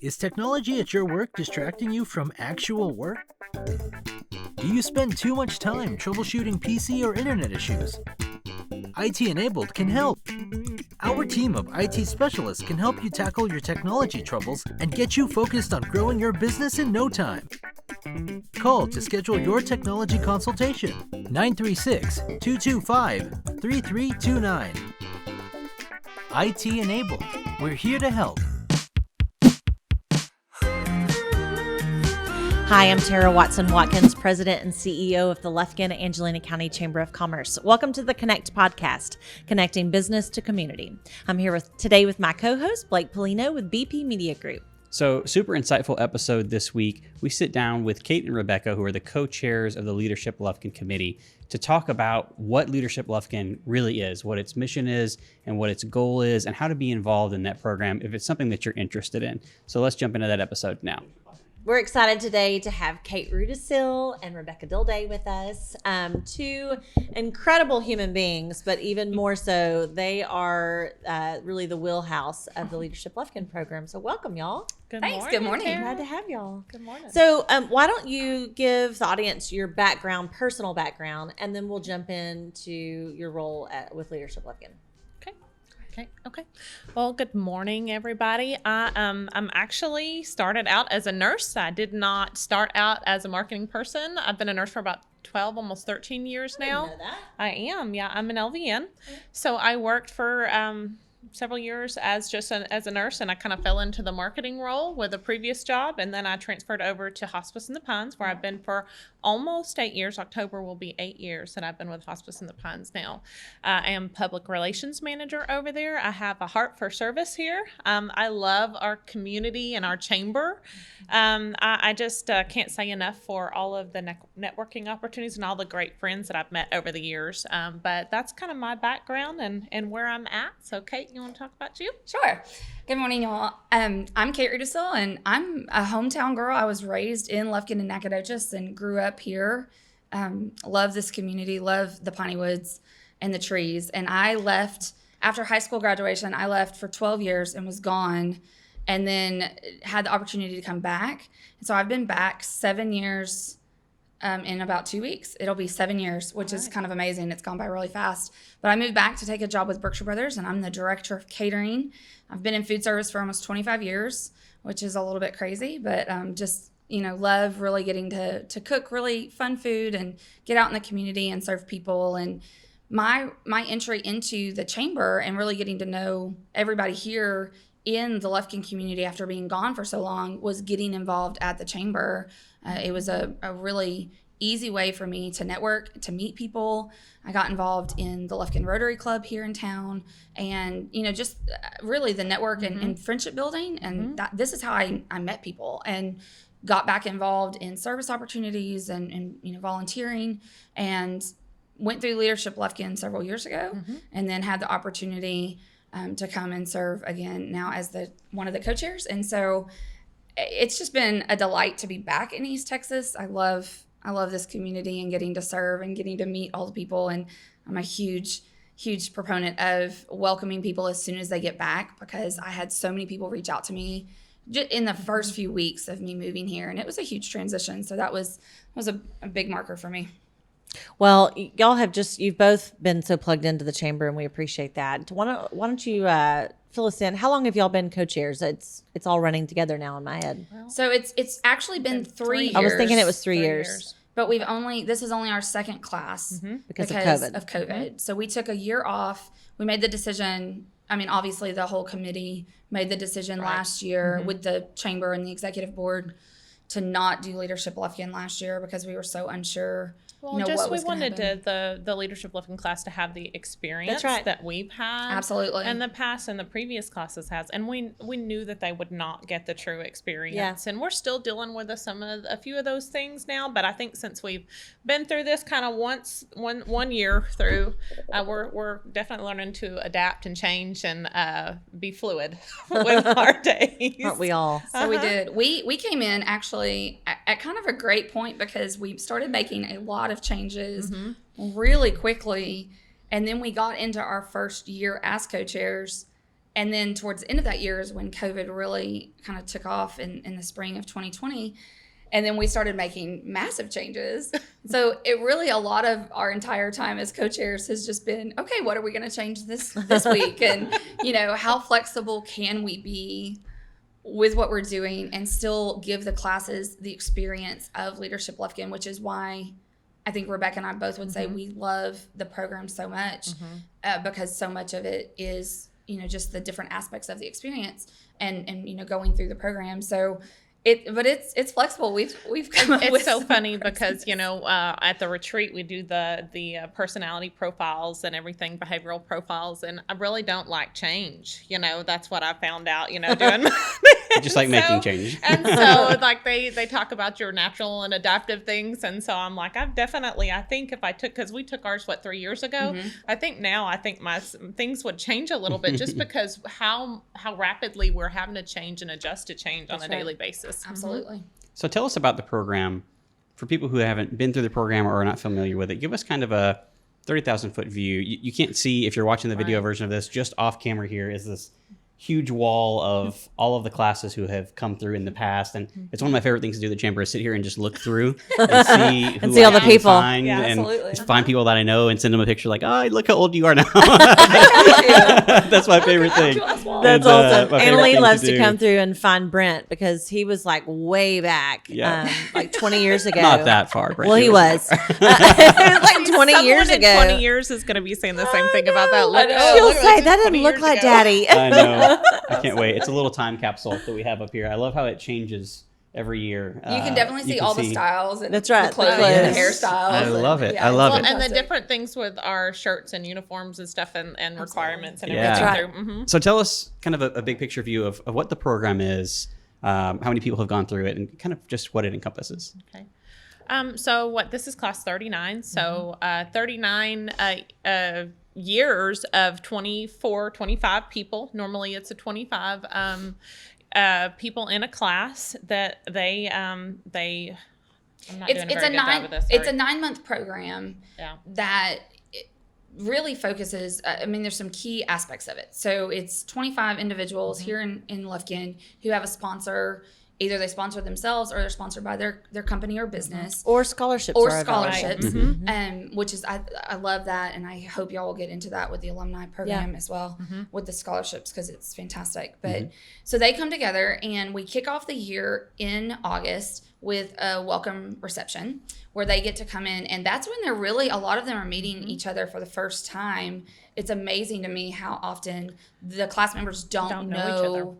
Is technology at your work distracting you from actual work? Do you spend too much time troubleshooting PC or internet issues? IT Enabled can help. Our team of IT specialists can help you tackle your technology troubles and get you focused on growing your business in no time. Call to schedule your technology consultation, 936-225-3329. IT Enabled. We're here to help. Hi, I'm Tara Watson-Watkins, President and CEO of the Lufkin Angelina County Chamber of Commerce. Welcome to the Connect podcast, connecting business to community. I'm here today with my co-host, Blake Pollino with BP Media Group. So, super insightful episode this week. We sit down with Kate and Rebecca, who are the co-chairs of the Leadership Lufkin Committee, to talk about what Leadership Lufkin really is, what its mission is, and what its goal is, and how to be involved in that program if it's something that you're interested in. So let's jump into that episode now. We're excited today to have Kate Rudasill and Rebecca Dilday with us. Two incredible human beings, but even more so, they are really the wheelhouse of the Leadership Lufkin program. So welcome, y'all. Thanks. Good morning. Glad to have y'all. Good morning. So why don't you give the audience your background, personal background, and then we'll jump into your role with Leadership Lufkin. Okay. Well, good morning, everybody. I'm actually started out as a nurse. I did not start out as a marketing person. I've been a nurse for about 12, almost 13 years now. I didn't know that. I am. Yeah, I'm an LVN. So I worked for several years as a nurse, and I kind of fell into the marketing role with a previous job, and then I transferred over to Hospice in the Pines, where I've been for almost 8 years. October will be 8 years that I've been with Hospice in the Pines now. I am public relations manager over there. I have a heart for service here. I love our community and our chamber. I just can't say enough for all of the networking opportunities and all the great friends that I've met over the years. But that's kind of my background and where I'm at. So Kate, you want to talk about you? Sure. Good morning, y'all. I'm Kate Rudisill, and I'm a hometown girl. I was raised in Lufkin and Nacogdoches and grew up here. Love this community, love the Piney Woods and the trees. And I left after high school graduation. I left for 12 years and was gone, and then had the opportunity to come back. And so I've been back 7 years in about 2 weeks. It'll be 7 years, which is kind of amazing. It's gone by really fast. But I moved back to take a job with Berkshire Brothers, and I'm the director of catering. I've been in food service for almost 25 years, which is a little bit crazy, but just, love really getting to cook really fun food and get out in the community and serve people. And my entry into the chamber and really getting to know everybody here in the Lufkin community after being gone for so long was getting involved at the chamber. It was a really easy way for me to network, to meet people. I got involved in the Lufkin Rotary Club here in town, and just really the network and friendship building. And this is how I met people and got back involved in service opportunities and volunteering, and went through Leadership Lufkin several years ago, and then had the opportunity to come and serve again now as one of the co-chairs. And so it's just been a delight to be back in East Texas. I love this community and getting to serve and getting to meet all the people. And I'm a huge proponent of welcoming people as soon as they get back, because I had so many people reach out to me just in the first few weeks of me moving here, and it was a huge transition. So that was a big marker for me. Well, y'all you've both been so plugged into the chamber, and we appreciate that. Why don't you fill us in? How long have y'all been co-chairs? It's all running together now in my head. So it's actually been 3 years. I was thinking it was 3 years. But this is only our second class because of COVID. So we took a year off. We made the decision. I mean, obviously the whole committee made the decision last year with the chamber and the executive board to not do Leadership Lufkin last year because we were so unsure. Well, we wanted the Leadership Lufkin class to have the experience that we've had absolutely in the past and the previous classes has, and we knew that they would not get the true experience, and we're still dealing with a few of those things now. But I think since we've been through this kind of one year through, we're definitely learning to adapt and change and be fluid with our days. Aren't we all? So we did. We came in actually at kind of a great point because we started making a lot of changes really quickly, and then we got into our first year as co-chairs, And then towards the end of that year is when COVID really kind of took off in the spring of 2020. And then we started making massive changes. So it really, a lot of our entire time as co-chairs has just been, okay, what are we going to change this week? And, how flexible can we be with what we're doing and still give the classes the experience of Leadership Lufkin, which is why I think Rebecca and I both would say we love the program so much because so much of it is, just the different aspects of the experience and going through the program. So it's flexible. We've come up with. It's so funny because at the retreat we do the personality profiles and everything, behavioral profiles, and I really don't like change. That's what I found out. Doing just like making change. And so like they talk about your natural and adaptive things, and so I'm like, I think if I took, because we took ours 3 years ago, I think my things would change a little bit just because how rapidly we're having to change and adjust to change on a daily basis. Absolutely. So tell us about the program. For people who haven't been through the program or are not familiar with it, give us kind of a 30,000 foot view. You can't see, if you're watching the video version of this, just off camera here is this huge wall of all of the classes who have come through in the past. And it's one of my favorite things to do at the chamber is sit here and just look through and see who and see all the people. Find, and just find people that I know and send them a picture like, oh, look how old you are now. That's my favorite thing. That's awesome. Annalie loves to come through and find Brent because he was like way back, like 20 years ago. Not that far, Brent. Well, he was. It was like 20 years ago. 20 years is going to be saying the same thing about that. She'll say, that didn't look like Daddy. I know. I can't wait. It's a little time capsule that we have up here. I love how it changes every year. You can definitely see all the styles. And that's right. The clothing and the hairstyles. I love it. I love it. And the different things with our shirts and uniforms and stuff and requirements and everything. Right. So tell us kind of a big picture view of what the program is, how many people have gone through it, and kind of just what it encompasses. Okay. So this is class 39. So 39 years of 24, 25 people. Normally it's a 25 people in a class that they I'm not doing a very good job with this. It's a 9-month program that really focuses, there's some key aspects of it. So it's 25 individuals here in Lufkin who have a sponsor. Either they sponsor themselves or they're sponsored by their company or business. Or scholarships. Which is, I love that. And I hope y'all will get into that with the alumni program as well, with the scholarships, because it's fantastic. But so they come together and we kick off the year in August with a welcome reception where they get to come in. And that's when a lot of them are meeting each other for the first time. It's amazing to me how often the class members don't know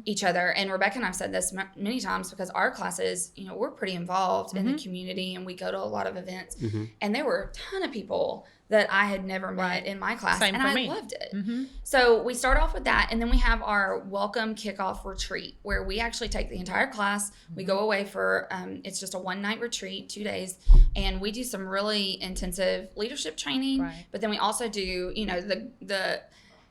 each other. And Rebecca and I've said this many times because our classes, we're pretty involved in the community and we go to a lot of events. And there were a ton of people that I had never met in my class. Same and for I me. loved it. So we start off with that. And then we have our welcome kickoff retreat where we actually take the entire class. We go away for, it's just a 1-night retreat, 2 days. And we do some really intensive leadership training. Right. But then we also do, the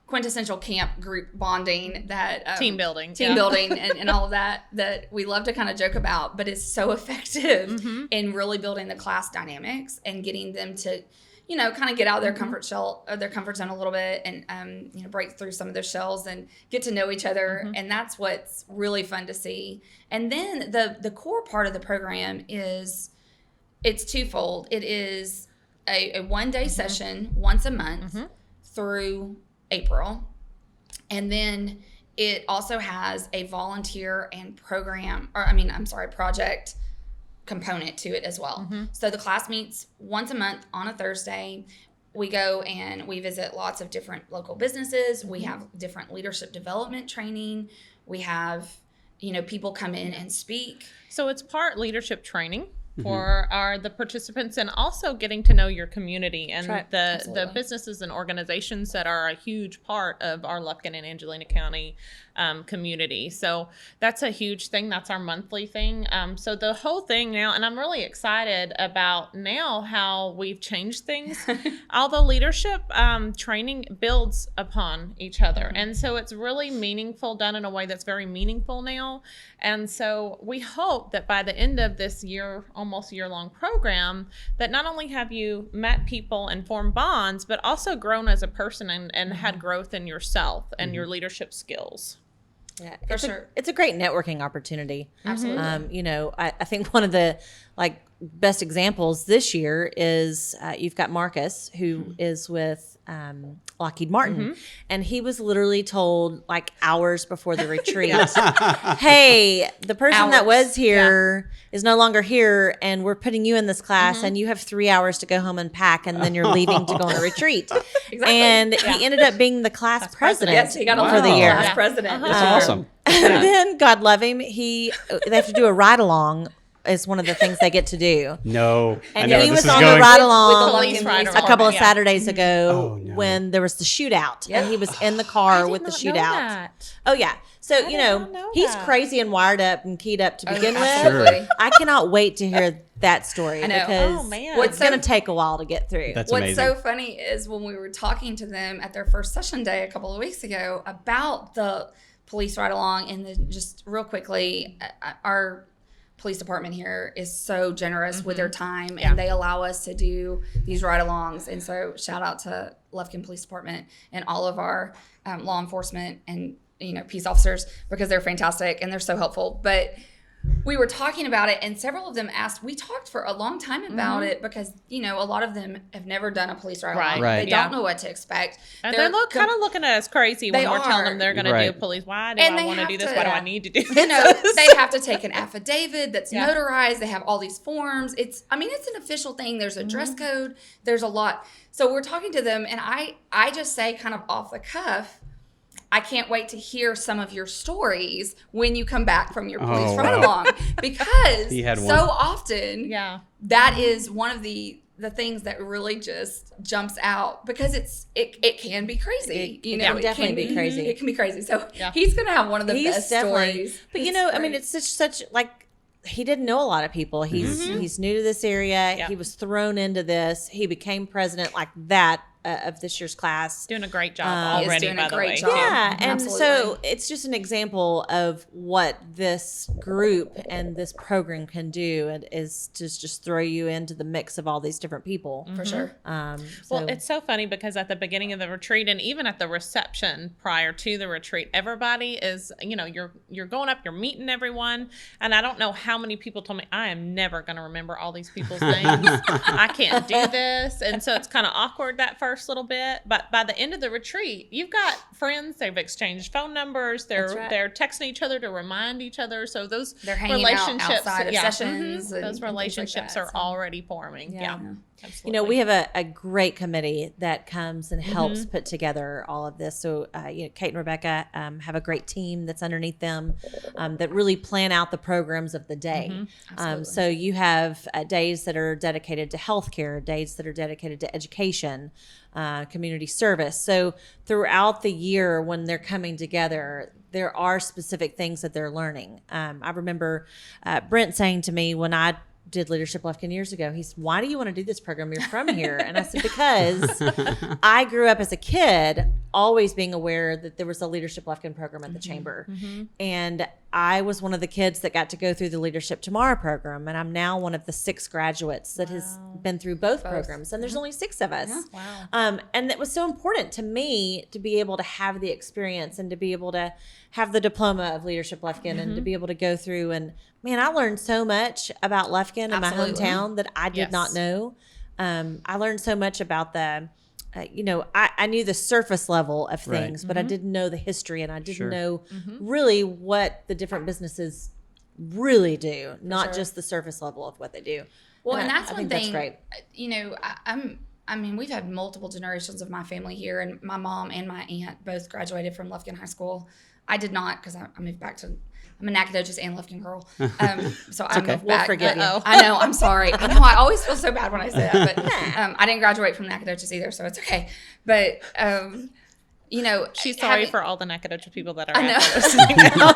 quintessential camp group bonding that team building and all of that we love to kind of joke about, but it's so effective in really building the class dynamics and getting them to kind of get out of their comfort zone a little bit and break through some of their shells and get to know each other. And that's what's really fun to see. And then the core part of the program it's twofold. It is a 1-day session once a month through April. And then it also has a volunteer and project component to it as well. So the class meets once a month on a Thursday. We go and we visit lots of different local businesses. We have different leadership development training. We have, people come in and speak. So it's part leadership training for the participants and also getting to know your community and the businesses and organizations that are a huge part of our Lufkin and Angelina County community. So that's a huge thing. That's our monthly thing. So the whole thing now, and I'm really excited about now how we've changed things. All the leadership training builds upon each other. And so it's really meaningful, done in a way that's very meaningful now. And so we hope that by the end of this year, almost year-long program, that not only have you met people and formed bonds, but also grown as a person and had growth in yourself and your leadership skills. Yeah, For it's sure. It's a great networking opportunity. Absolutely. You know, I think one of the best examples this year is you've got Marcus, who is with Lockheed Martin, and he was literally told hours before the retreat, "Hey, the person that was here is no longer here, and we're putting you in this class, and you have 3 hours to go home and pack, and then you're leaving to go on a retreat." Exactly. And he ended up being the class president. Yes, he got for elected the year. class president. That's awesome. And then, God love him, they have to do a ride along. Is one of the things they get to do. No. I And know where he this was is on going. the ride With the along police ride a along, couple of yeah. Saturdays ago Oh, no. when there was the shootout. Yep. And he was in the car with the shootout. Oh, yeah. So, did not know he's that. crazy and wired up and keyed up to begin with. absolutely. I cannot wait to hear that story I know. because Oh, man. it's going to take a while to get through. That's What's amazing. so funny is when we were talking to them at their first session day a couple of weeks ago about the police ride along, and then just real quickly, our police department here is so generous with their time, and they allow us to do these ride-alongs. And so shout out to Lufkin Police Department and all of our law enforcement and peace officers, because they're fantastic and they're so helpful. But we were talking about it, and several of them asked. We talked for a long time about it because a lot of them have never done a police ride-along. Right. They don't know what to expect. And they're kind of looking at us crazy when They we're telling are. them they're going to Right. do police. Why do And I they want to have do this? to- Why do I need to do this? They have to take an affidavit that's Yeah. notarized. They have all these forms. It's an official thing. There's a dress code. There's a lot. So we're talking to them, and I just say kind of off the cuff, I can't wait to hear some of your stories when you come back from your police ride along, because He had one. so often Yeah. that is one of the things that really just jumps out, because it can be crazy. It can definitely be crazy. It can be crazy. So Yeah. he's gonna have one of the He's best definitely, stories. but Great. it's such he didn't know a lot of people. He's new to this area. Yeah. He was thrown into this. He became president like that of this year's class. Doing a great job He is already, doing a by the great way. job. too. Yeah, and so Absolutely. it's just an example of what this group and this program can do, and is just throw you into the mix of all these different people. For sure. Well, it's so funny because at the beginning of the retreat, and even at the reception prior to the retreat, everybody is, you're going up, you're meeting everyone. And I don't know how many people told me, I am never going to remember all these people's names. I can't do this. And so it's kind of awkward that first little bit. But by the end of the retreat, you've got friends, they've exchanged phone numbers, That's right. they're texting each other to remind each other. So those They're hanging out relationships, outside of sessions and those things like relationships that, are so. already forming. Yeah. Yeah. Absolutely. We have a great committee that comes and helps put together all of this. So, Kate and Rebecca have a great team that's underneath them that really plan out the programs of the day. So you have days that are dedicated to healthcare, days that are dedicated to education, community service. So throughout the year when they're coming together, there are specific things that they're learning. I remember Brent saying to me when I did Leadership Lufkin years ago, he said, "Why do you want to do this program? You're from here." And I said, because I grew up as a kid always being aware that there was a Leadership Lufkin program at the chamber. And I was one of the kids that got to go through the Leadership Tomorrow program. And I'm now one of the 6 graduates that has been through both programs. And there's only 6 of us. Wow. And it was so important to me to be able to have the experience and to be able to have the diploma of Leadership Lufkin and to be able to go through. And man, I learned so much about Lufkin and my Absolutely. hometown that I did not know. I learned so much about the, I knew the surface level of Right. things, but I didn't know the history, and I didn't Sure. know really what the different businesses really do, not sure. just the surface level of what they do. Well, and that's I one think thing. that's great. We've had multiple generations of my family here, and my mom and my aunt both graduated from Lufkin High School. I did not, because I moved back to. I'm a Nacogdoches and Lufkin girl, so I moved We'll back. forgive you. I know. I'm sorry. I know. I always feel so bad when I say that, but I didn't graduate from Nacogdoches either, so it's okay. But you know, She's sorry for all the Nacogdoches people that are I know. listening now.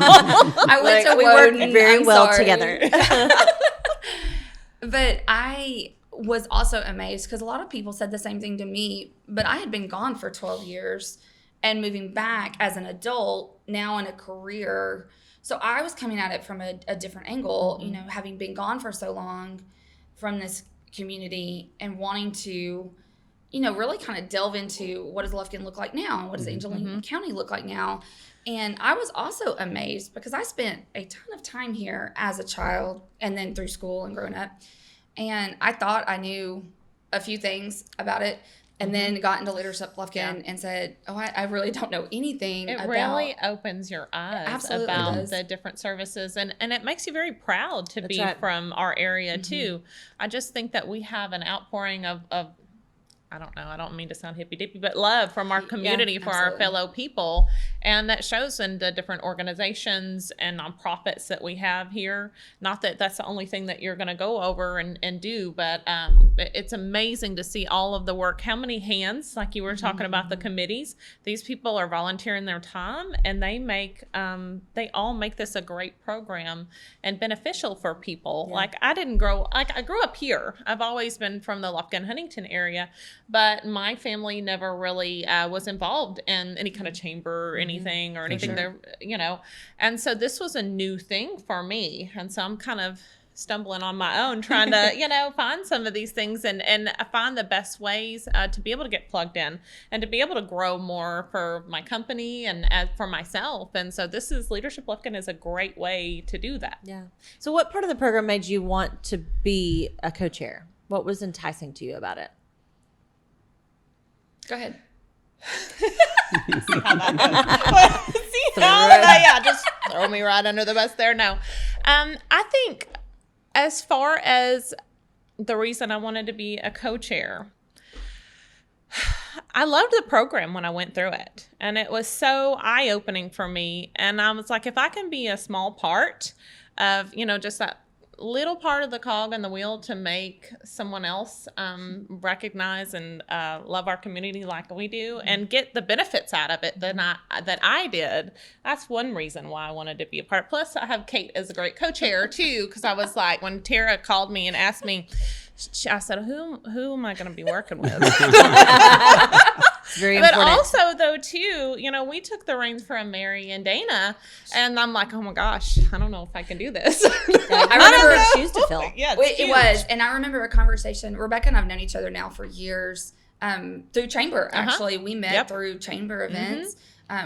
I went to we work Woden. very I'm well sorry. together. But I was also amazed because a lot of people said the same thing to me, but I had been gone for 12 years and moving back as an adult, now in a career. So I was coming at it from a different angle, you know, having been gone for so long from this community and wanting to, you know, really kind of delve into what does Lufkin look like now and what does Angelina County look like now. And I was also amazed because I spent a ton of time here as a child and then through school and growing up. And I thought I knew a few things about it and then got into Leadership Lufkin and said, oh, I really don't know anything It about. really opens your eyes Absolutely about does. the different services. And it makes you very proud to be from our area, too. I just think that we have an outpouring of I don't know, I don't mean to sound hippy-dippy, but love from our community for our fellow people. And that shows in the different organizations and nonprofits that we have here. Not that that's the only thing that you're going to go over and do, but it's amazing to see all of the work. How many hands, like you were talking about the committees, these people are volunteering their time, and they all make this a great program and beneficial for people. Like I grew up here. I've always been from the Lufkin Huntington area, but my family never really was involved in any kind of chamber or anything there, you know. And so this was a new thing for me. And so I'm kind of stumbling on my own trying to, you know, find some of these things and find the best ways to be able to get plugged in and to be able to grow more for my company and for myself. And so Leadership Lufkin is a great way to do that. Yeah. So what part of the program made you want to be a co-chair? What was enticing to you about it? Go ahead. Just throw me right under the bus there. No. I think as far as the reason I wanted to be a co-chair, I loved the program when I went through it. And it was so eye-opening for me. And I was like, if I can be a small part of, you know, just that little part of the cog in the wheel to make someone else recognize and love our community like we do and get the benefits out of it that I did. That's one reason why I wanted to be a part. Plus, I have Kate as a great co-chair too, because I was like, when Tara called me and asked me, I said, who am I going to be working with? It's very but important. also, though, too, you know, we took the reins from Mary and Dana, and I'm like, oh my gosh, I don't know if I can do this. I remember shoes to fill. Yeah, It was. And I remember a conversation. Rebecca and I've known each other now for years through Chamber, actually. We met through Chamber events.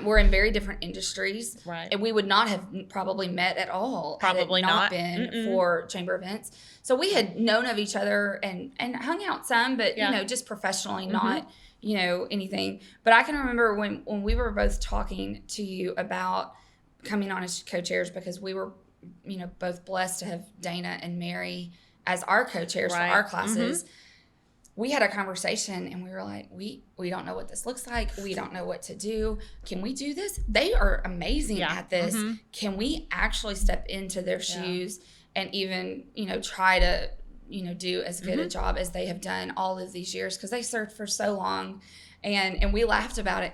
We're in very different industries. Right. And we would not have probably met at all Probably had it not not. been for Chamber events. So we had known of each other and hung out some, but, you know, just professionally, not, you know, anything. But I can remember when we were both talking to you about coming on as co-chairs because we were, you know, both blessed to have Dana and Mary as our co-chairs for our classes. We had a conversation and we were like, we don't know what this looks like. We don't know what to do. Can we do this? They are amazing at this. Can we actually step into their shoes and even, you know, try to, you know, do as good a job as they have done all of these years? Because they served for so long. And we laughed about it.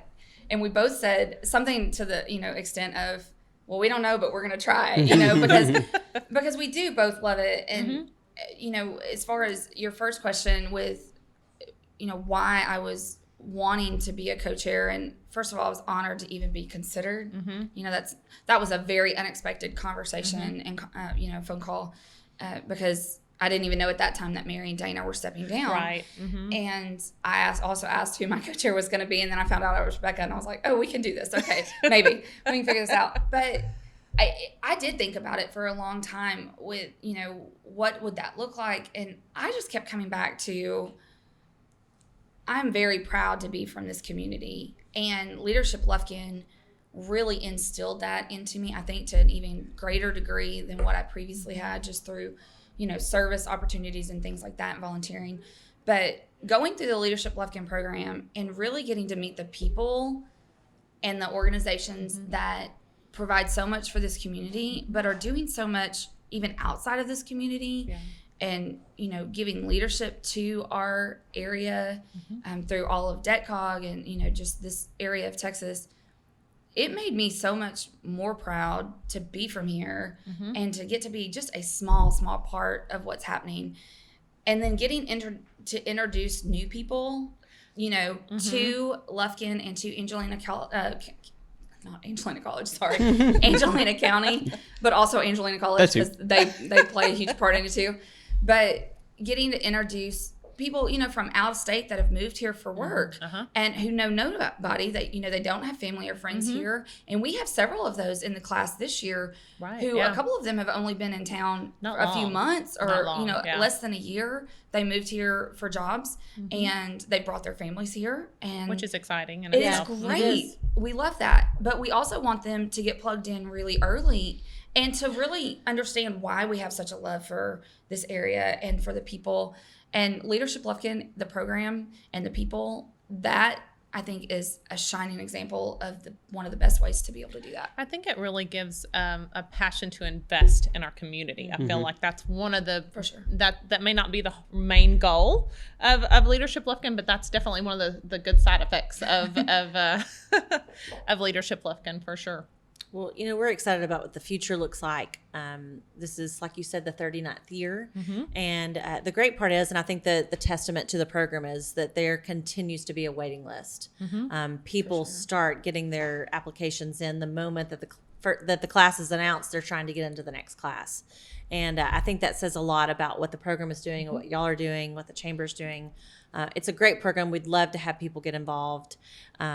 And we both said something to the, you know, extent of, well, we don't know, but we're going to try, you know, because we do both love it. And, you know, as far as your first question with, you know, why I was wanting to be a co-chair, and first of all, I was honored to even be considered. You know, that was a very unexpected conversation and you know, phone call because I didn't even know at that time that Mary and Dana were stepping down. Right. And I also asked who my co-chair was going to be, and then I found out I was Rebecca, and I was like, oh, we can do this. Okay, maybe we can figure this out. But I did think about it for a long time with, you know, what would that look like, and I just kept coming back to, I'm very proud to be from this community, and Leadership Lufkin really instilled that into me, I think, to an even greater degree than what I previously had, just through, you know, service opportunities and things like that, and volunteering. But going through the Leadership Lufkin program and really getting to meet the people and the organizations that provide so much for this community, but are doing so much even outside of this community, and, you know, giving leadership to our area through all of DETCOG and, you know, just this area of Texas, it made me so much more proud to be from here and to get to be just a small part of what's happening. And then getting to introduce new people, you know, to Lufkin and to Angelina Angelina County, but also Angelina College, because they play a huge part in it too. But getting to introduce people, you know, from out of state that have moved here for work and who know nobody, that, you know, they don't have family or friends here. And we have several of those in the class this year who a couple of them have only been in town for a few months or, you know, less than a year. They moved here for jobs and they brought their families here. And which is exciting. And it is great. We love that. But we also want them to get plugged in really early and to really understand why we have such a love for this area and for the people. And Leadership Lufkin, the program and the people, that I think is a shining example of one of the best ways to be able to do that. I think it really gives a passion to invest in our community. I feel like that's one of the, for sure, that may not be the main goal of Leadership Lufkin, but that's definitely one of the good side effects of of Leadership Lufkin, for sure. Well, you know, we're excited about what the future looks like. This is, like you said, the 39th year. And the great part is, and I think the testament to the program is that there continues to be a waiting list. People start getting their applications in the moment that the class is announced. They're trying to get into the next class. And I think that says a lot about what the program is doing, what y'all are doing, what the chamber's doing. It's a great program. We'd love to have people get involved. You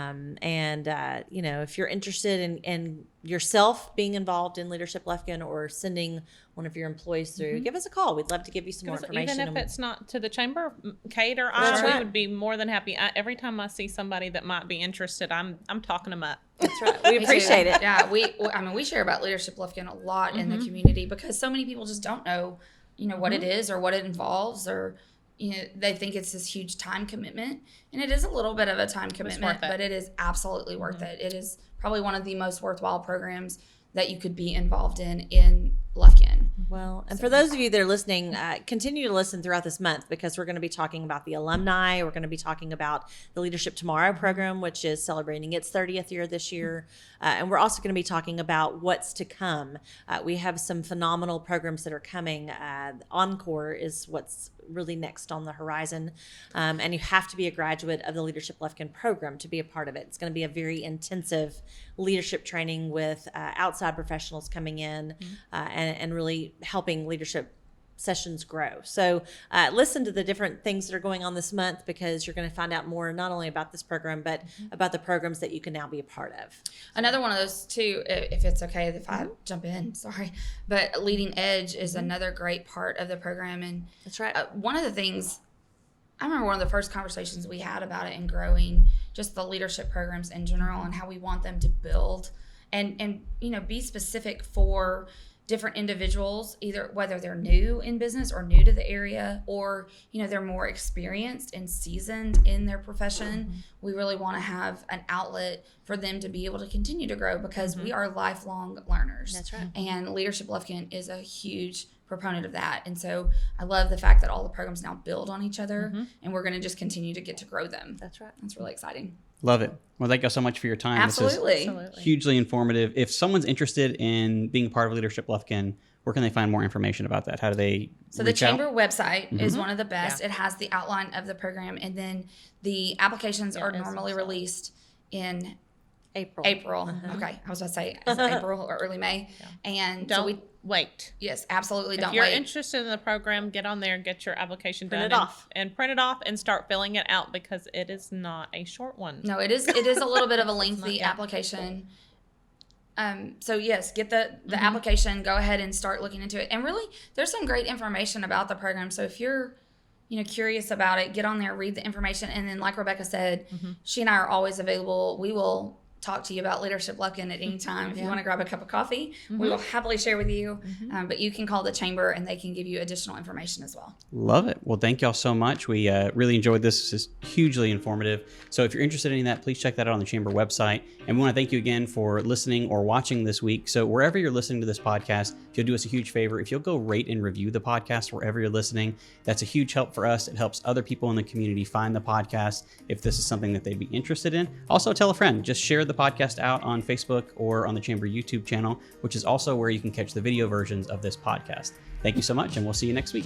know, if you're interested in yourself being involved in Leadership Lufkin or sending one of your employees through, give us a call. We'd love to give you some more information. Even if it's not to the chamber, Kate or I, we would be more than happy. Every time I see somebody that might be interested, I'm talking them up. That's right. We appreciate it. Yeah, we share about Leadership Lufkin a lot in the community because so many people just don't know, you know, what it is or what it involves, or, you know, they think it's this huge time commitment, and it is a little bit of a time commitment, but it is absolutely worth it. It is probably one of the most worthwhile programs that you could be involved in Lufkin. Well, and for those of you that are listening, continue to listen throughout this month, because we're going to be talking about the alumni. We're going to be talking about the Leadership Tomorrow program, which is celebrating its 30th year this year. And we're also going to be talking about what's to come. We have some phenomenal programs that are coming. Encore is what's really next on the horizon. And you have to be a graduate of the Leadership Lufkin program to be a part of it. It's going to be a very intensive leadership training with outside professionals coming in and really helping leadership sessions grow. So listen to the different things that are going on this month, because you're going to find out more not only about this program, but about the programs that you can now be a part of. Another one of those too, if it's okay if I jump in, sorry, but Leading Edge is another great part of the program. And that's right. One of the things, I remember one of the first conversations we had about it and growing just the leadership programs in general and how we want them to build and you know, be specific for different individuals, either whether they're new in business or new to the area, or, you know, they're more experienced and seasoned in their profession. We really want to have an outlet for them to be able to continue to grow, because we are lifelong learners. That's right. And Leadership Lufkin is a huge proponent of that. And so I love the fact that all the programs now build on each other, and we're going to just continue to get to grow them. That's right. That's really exciting. Love it. Well, thank you so much for your time. Absolutely. This is hugely informative. If someone's interested in being a part of Leadership Lufkin, where can they find more information about that? How do they So the chamber website is one of the best. It has the outline of the program, and then the applications are normally released in April. Okay. I was about to say April or early May. And Don't wait. Yes, absolutely. Don't If you're wait. interested in the program, get on there, get your application Print done, it off. and print it off and start filling it out, because it is not a short one. No, it is a little bit of a lengthy application. So yes, get the application, go ahead and start looking into it. And really, there's some great information about the program. So if you're, you know, curious about it, get on there, read the information. And then like Rebecca said, she and I are always available. We will talk to you about Leadership Lufkin at any time. If you want to grab a cup of coffee, we will happily share with you. But you can call the chamber and they can give you additional information as well. Love it. Well, thank y'all so much. We really enjoyed this. This is hugely informative. So if you're interested in that, please check that out on the chamber website. And we want to thank you again for listening or watching this week. So wherever you're listening to this podcast, if you'll do us a huge favor, if you'll go rate and review the podcast wherever you're listening, that's a huge help for us. It helps other people in the community find the podcast if this is something that they'd be interested in. Also, tell a friend. Just share the podcast out on Facebook or on the Chamber YouTube channel, which is also where you can catch the video versions of this podcast. Thank you so much, and we'll see you next week.